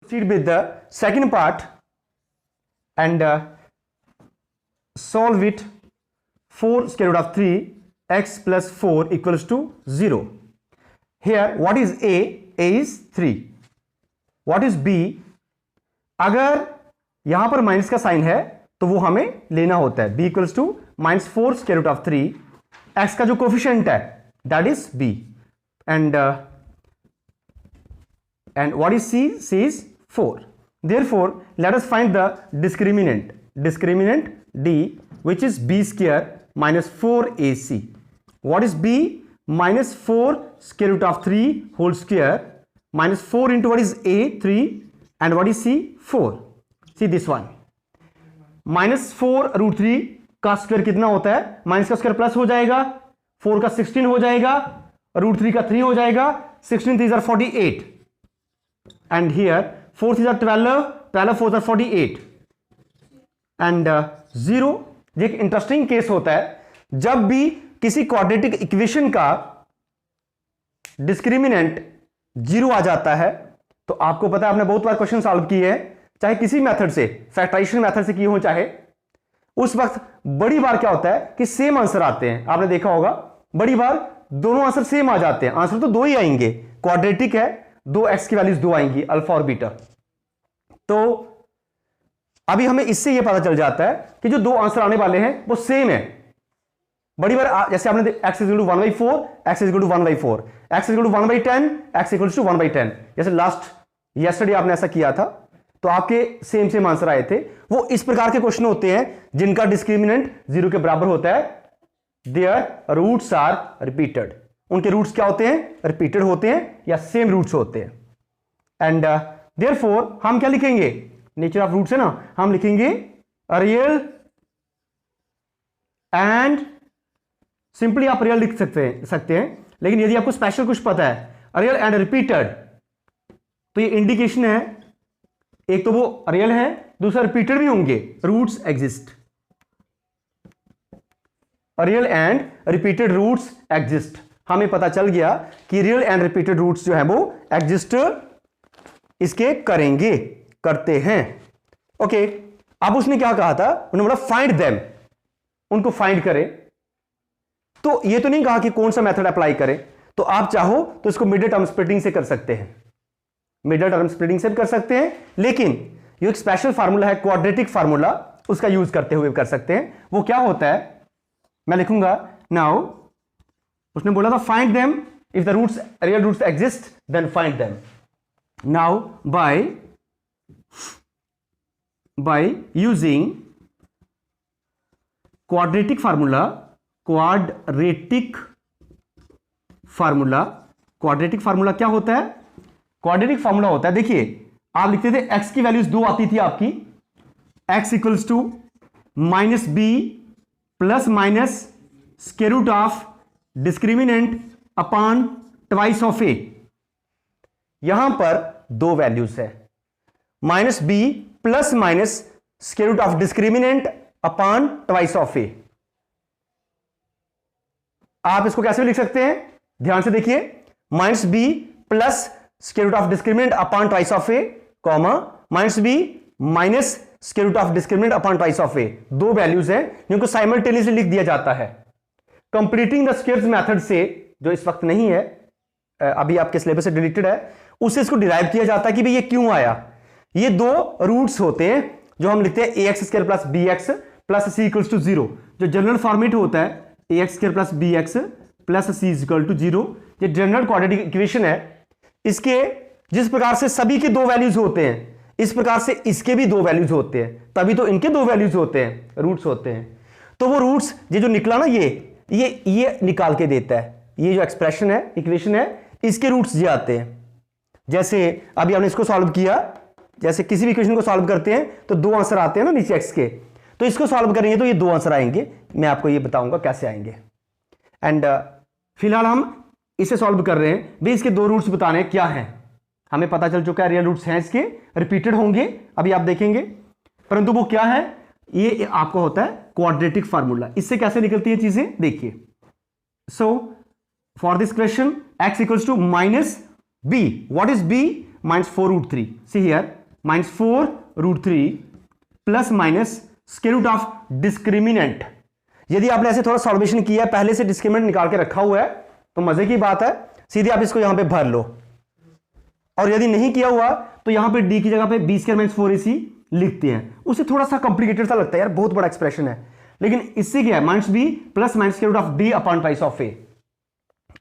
proceed with the second part and solve it. 4 square root of 3 x plus 4 equals to 0. Here what is a? A is 3. What is b? अगर यहां पर minus का sign है तो वो हमें लेना होता है. b equals to -4 square root of 3. x का जो कोफिशिएंट है that is b and what is c? c is 4. Therefore let us find the discriminant d, which is b square minus 4ac. What is b? -4 square root of 3 whole square minus 4 into what is a? 3. And what is c? 4. See this one. -4 root 3 का square कितना होता है? Minus का square plus हो जाएगा, 4 का 16 हो जाएगा, रूट 3 का 3 हो जाएगा, 16 3s are 48 and here 4 3s are 12, 12 4s are 48 and 0. ये एक इंटरेस्टिंग केस होता है जब भी किसी क्वाड्रेटिक इक्वेशन का डिस्क्रिमिनेंट 0 आ जाता है. तो आपको पता है, आपने बहुत बार क्वेश्चन सॉल्व किए हैं, चाहे किसी मेथड से, फैक्टराइजेशन मेथड से किए हो चाहे, उस वक्त बड़ी बार क्या होता है कि सेम आंसर आते हैं. आपने देखा होगा बड़ी बार दोनों आंसर सेम आ जाते हैं. आंसर तो दो ही आएंगे, क्वाड्रेटिक है, 2x की वैल्यूज 2 आएंगी, अल्फा और बीटा. तो अभी हमें इससे यह पता चल जाता है कि जो दो आंसर आने वाले हैं वो सेम है. बड़ी बार जैसे आपने x equal to 1/4, x equal to 1/4, x equal to 1/10, x equal to 1/10. जैसे लास्ट यस्टरडे आपने ऐसा किया था तो आपके सेम आंसर आए थे. वो इस प्रकार के क्वेश्चन होते हैं जिनका डिस्क्रिमिनेंट 0 के बराबर होता है. Their roots are repeated. उनके रूट्स क्या होते हैं? रिपीटेड होते हैं या सेम रूट्स होते हैं. एंड देयरफॉर हम क्या लिखेंगे? नेचर ऑफ रूट्स है ना, हम लिखेंगे रियल एंड, सिंपली आप रियल लिख सकते हैं, लेकिन यदि आपको स्पेशल कुछ पता है, रियल एंड रिपीटेड, तो ये इंडिकेशन है एक तो वो रियल है, दूसरा रिपीटेड भी होंगे. Roots exist, real and repeated roots exist. हमें पता चल गया कि रियल एंड रिपीटेड रूट्स जो है वो एग्जिस्ट इसके करते हैं. ओके, अब उसने क्या कहा था? उन्होंने बोला फाइंड देम, उनको फाइंड करें. तो ये तो नहीं कहा कि कौन सा मेथड अप्लाई करें. तो आप चाहो तो इसको मिड टर्म स्प्लिटिंग से कर सकते हैं, मिड टर्म स्प्लिटिंग से भी कर सकते हैं, लेकिन ये एक स्पेशल फार्मूला है, क्वाड्रेटिक फार्मूला, उसका यूज करते हुए कर सकते हैं. वो क्या होता है मैं लिखूंगा. नाउ उसने बोला था find them, if the roots real roots exist then find them. Now by using quadratic formula क्या होता है? क्वाड्रेटिक फार्मूला होता है, देखिए आप लिखते थे x की वैल्यूज 2 आती थी आपकी, x equals to -b plus minus square root of discriminant upon twice of a. यहां पर दो वैल्यूज है, -b plus minus square root of discriminant upon twice of a. आप इसको कैसे लिख सकते हैं? ध्यान से देखिए, -b plus square root of discriminant upon twice of a, comma -b minus square root of discriminant upon twice of a. दो वैल्यूज हैं जिनको साइमल्टेनियसली लिख दिया जाता है. कंप्लीटिंग द स्क्वायर्स मेथड से, जो इस वक्त नहीं है, अभी आपके सिलेबस से डिलीटेड है, उससे इसको डिराइव किया जाता है कि भाई ये क्यों आया. ये दो रूट्स होते हैं जो हम लिखते हैं ax square plus bx plus c equals to 0. जो जनरल फॉर्मेट होता है ax square plus bx plus c equal to 0, ये जनरल क्वाड्रेटिक इक्वेशन है. इसके जिस प्रकार से सभी के दो वैल्यूज होते हैं, इस प्रकार से इसके भी दो वैल्यूज होते हैं, तभी तो इनके दो वैल्यूज होते हैं, रूट्स होते हैं. तो वो रूट्स ये जो निकला ना, ये निकाल के देता है. ये जो एक्सप्रेशन है, इक्वेशन है, इसके रूट्स ये आते हैं. जैसे अभी हमने इसको सॉल्व किया, जैसे किसी भी इक्वेशन को सॉल्व करते हैं तो दो आंसर आते हैं ना नीचे x के, तो इसको सॉल्व करेंगे तो ये दो आंसर आएंगे. मैं आपको ये बताऊंगा कैसे आएंगे. एंड फिलहाल हम इसे सॉल्व कर रहे हैं. भी इसके दो रूट्स बताने क्या हैं. हमें पता चल चुका है रियल रूट्स हैं इसके, रिपीटेड होंगे, अभी आप देखेंगे, परंतु वो क्या है, ये आपको होता है क्वाड्रेटिक फार्मूला. इससे कैसे निकलती है चीजें देखिए. So for this question x equals to -b. What is b? -4 √3. See here -4√3 plus minus square root of discriminant. यदि आपने ऐसे थोड़ा सॉल्वेशन किया है, पहले से डिस्क्रिमिनेंट निकाल के रखा हुआ है, तो मजे की बात है, सीधे आप इसको यहां पे भर लो। और यदि नहीं किया हुआ तो यहां पे डी की जगह पे b² - 4ac लिखते हैं। उसे थोड़ा सा कॉम्प्लिकेटेड सा लगता है यार, बहुत बड़ा एक्सप्रेशन है, लेकिन इससे क्या है, -b plus minus square root of d upon twice of a।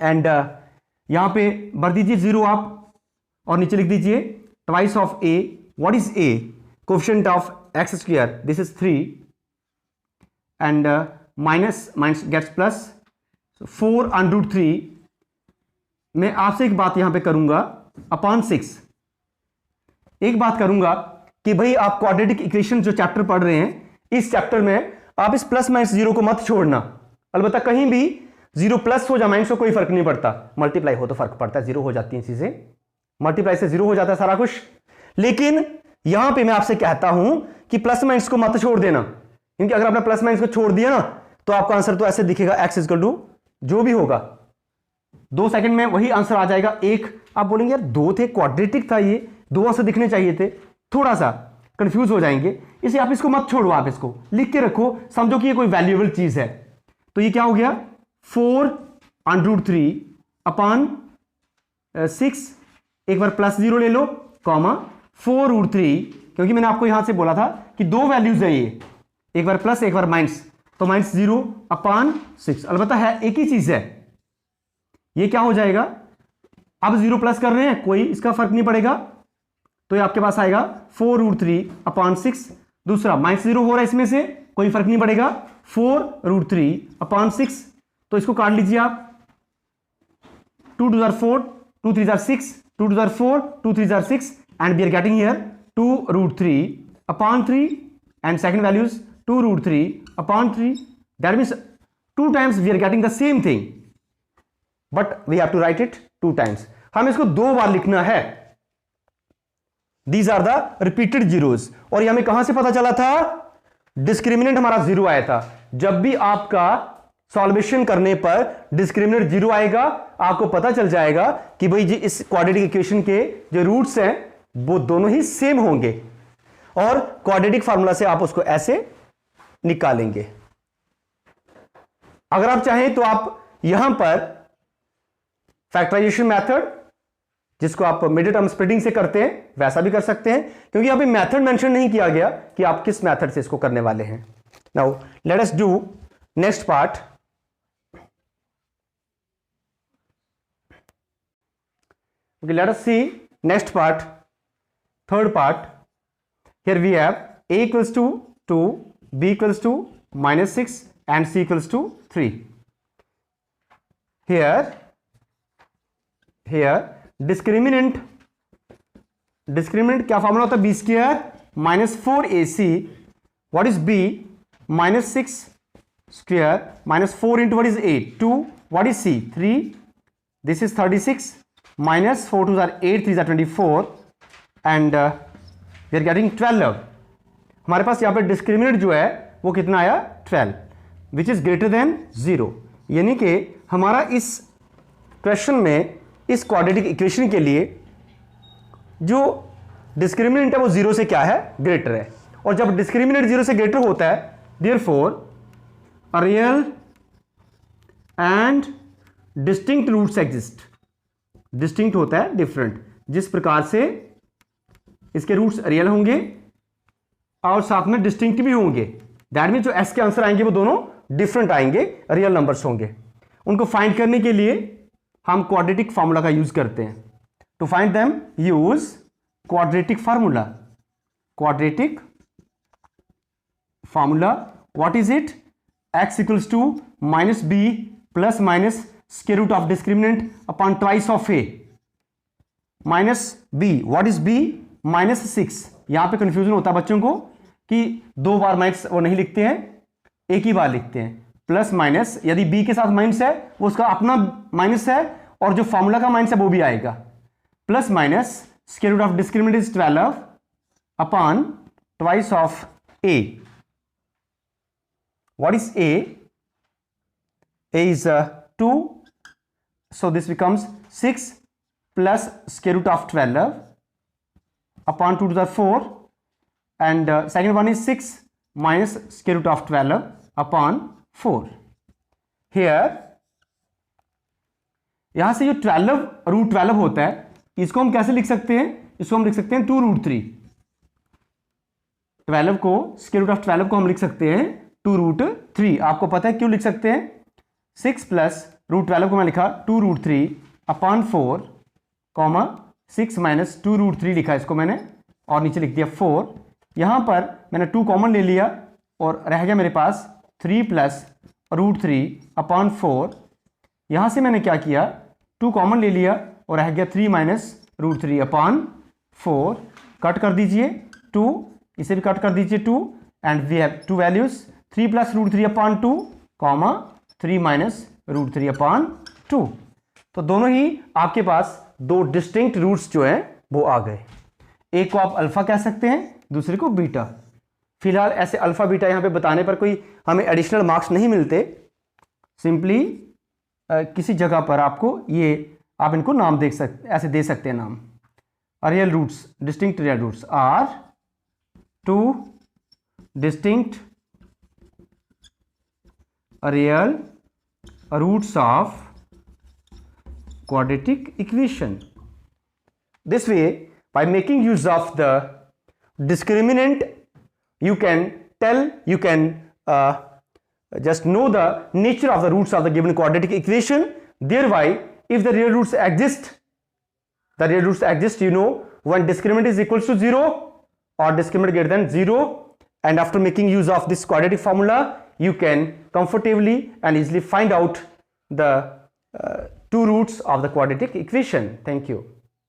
And यहां पे भर दीजिए 0 आप, और नीचे लिख दीजिए twice of a। What is a? Coefficient of x², this is 3, and minus gets plus 4√3। मैं आपसे एक बात यहां पे करूंगा, अपॉन 6। एक बात करूंगा कि भाई आप क्वाड्रेटिक इक्वेशन जो चैप्टर पढ़ रहे हैं, इस चैप्टर में आप इस प्लस माइनस 0 को मत छोड़ना। अलबत्ता कहीं भी 0 प्लस हो या माइनस हो कोई फर्क नहीं पड़ता, मल्टीप्लाई हो तो फर्क पड़ता है, 0 हो जाती है चीजें, मल्टीप्लाई से 0 हो जाता है सारा कुछ। लेकिन यहां पे मैं आपसे कहता हूं कि प्लस माइनस को मत छोड़ देना, क्योंकि अगर आपने प्लस माइनस को छोड़ दिया ना तो आपका आंसर तो ऐसे दिखेगा, x इक्वल टू जो भी होगा 2 सेकंड में वही आंसर आ जाएगा। एक आप बोलेंगे यार 2 थे, क्वाड्रेटिक था, ये 2 आंसर दिखने चाहिए थे, थोड़ा सा कंफ्यूज हो जाएंगे। इसलिए आप इसको मत छोड़ो, आप इसको लिख के रखो, समझो कि ये कोई वैल्यूएबल चीज है। तो ये क्या हो गया, 4√3 अपॉन 6, एक बार प्लस 0 ले लो, कॉमा 4√3, क्योंकि मैंने आपको यहां से बोला था कि 2 वैल्यूज है ये, एक बार प्लस एक बार माइनस, तो -0 अपॉन 6। अलबत्ता है एक ही चीज है, ये क्या हो जाएगा, अब 0 प्लस कर रहे हैं, कोई इसका फर्क नहीं पड़ेगा, तो ये आपके पास आएगा 4√3 अपॉन 6। दूसरा -0 हो रहा है इसमें से, कोई फर्क नहीं पड़ेगा, 4√3 अपॉन 6, तो इसको काट लीजिए आप, 2 2 4, 2 3 6, 2 2 4, 2 3 6, and we are getting here 2√3 upon 3, and second value is 2√3 upon 3. That means 2 times we are getting the same thing, but we have to write it 2 times. हम इसको 2 बार लिखना है। These are the repeated zeros. और ये हमें कहां से पता चला था, डिस्क्रिमिनेंट हमारा 0 आया था। जब भी आपका सॉल्वेशन करने पर डिस्क्रिमिनेंट 0 आएगा, आपको पता चल जाएगा कि भाई जी इस क्वाड्रेटिक इक्वेशन के जो रूट्स हैं वो दोनों ही सेम होंगे, और क्वाड्रेटिक फार्मूला से आप उसको ऐसे निकालेंगे। अगर आप चाहें तो आप यहां पर फैक्टराइजेशन मेथड, जिसको आप मिड टर्म स्प्लिटिंग से करते हैं, वैसा भी कर सकते हैं, क्योंकि यहां पे मेथड मेंशन नहीं किया गया कि आप किस मेथड से इसको करने वाले हैं। Now let us do next part. Okay, let us see next part, third part. Here we have a equals to 2, b equals to -6, and c equals to 3. Here discriminant क्या फॉर्मूला होता है, b² - 4ac. What is b? -6 square -4 into what is 8? 2. What is c? 3. This is 36. -4 2s are 8, 3s are 24, and we are getting 12. हमारे पास यहाँ पे discriminant जो है वो कितना आया, 12, विच इज ग्रेटर देन 0। यानी कि हमारा इस क्वेश्चन में, इस क्वाड्रेटिक इक्वेशन के लिए जो डिस्क्रिमिनेंट है वो 0 से क्या है, ग्रेटर है। और जब डिस्क्रिमिनेंट 0 से ग्रेटर होता है, therefore a real and distinct roots exist. Distinct होता है डिफरेंट, जिस प्रकार से इसके रूट्स रियल होंगे और साथ में डिस्टिंक्ट भी होंगे, दैट मीन जो एस के आंसर आएंगे वो दोनों डिफरेंट आएंगे, रियल नंबर्स होंगे। उनको फाइंड करने के लिए हम क्वाड्रेटिक फार्मूला का यूज करते हैं। To find them use quadratic formula. Quadratic formula, what is it, x equals to -b plus minus square root of discriminant upon twice of a minus b। What is b? -6। यहां पे confusion होता है बच्चों को कि 2 बार minus वो नहीं लिखते हैं, एक ही बार लिखते हैं। प्लस माइनस, यदि b के साथ माइनस है वो उसका अपना माइनस है, और जो फॉर्मूला का माइनस है वो भी आएगा। Plus minus square root of discriminant is 12 upon twice of a। What is a? a is 2, so this becomes 6 plus square root of 12 upon 2 to the 4, and second one is 6 minus square root of 12 upon 4. Here यहां से जो 12 root 12 होता है, इसको हम कैसे लिख सकते हैं? इसको हम लिख सकते हैं 2 रूट 3। 12 को, स्क्वायर रूट ऑफ 12 को हम लिख सकते हैं 2 रूट 3। आपको पता है क्यों लिख सकते हैं? 6 प्लस रूट 12 को मैं लिखा 2 root 3 upon 4, comma 6 minus 2 root 3 लिखा इसको मैंने, और नीचे लिख दिया 4। यहां पर मैंने 2 कॉमन ले लिया और रह गया मेरे पास 3 प्लस रूट 3 अपॉन 4। यहां से मैंने क्या किया, 2 कॉमन ले लिया और रह गया 3 माइनस रूट 3 अपॉन 4। कट कर दीजिए 2, इसे भी कट कर दीजिए 2, and we have 2 values, 3 plus root 3 upon 2, comma 3 minus root 3 upon 2। तो दोनों ही आपके पास 2 डिस्टिंक्ट रूट्स जो हैं वो आ गए। एक को आप अल्फा कह सकते हैं, दूसरे को बीटा। फिलहाल ऐसे अल्फा बीटा यहां पे बताने पर कोई हमें एडिशनल मार्क्स नहीं मिलते, सिंपली किसी जगह पर आपको ये, आप इनको नाम देख सकते, ऐसे दे सकते हैं नाम। Real roots, distinct real roots are 2 distinct real roots of quadratic equation. This way, by making use of the discriminant, you can just know the nature of the roots of the given quadratic equation. Thereby, if the real roots exist, you know when discriminant is equals to 0 or discriminant greater than 0, and after making use of this quadratic formula, you can comfortably and easily find out the 2 roots of the quadratic equation. Thank you.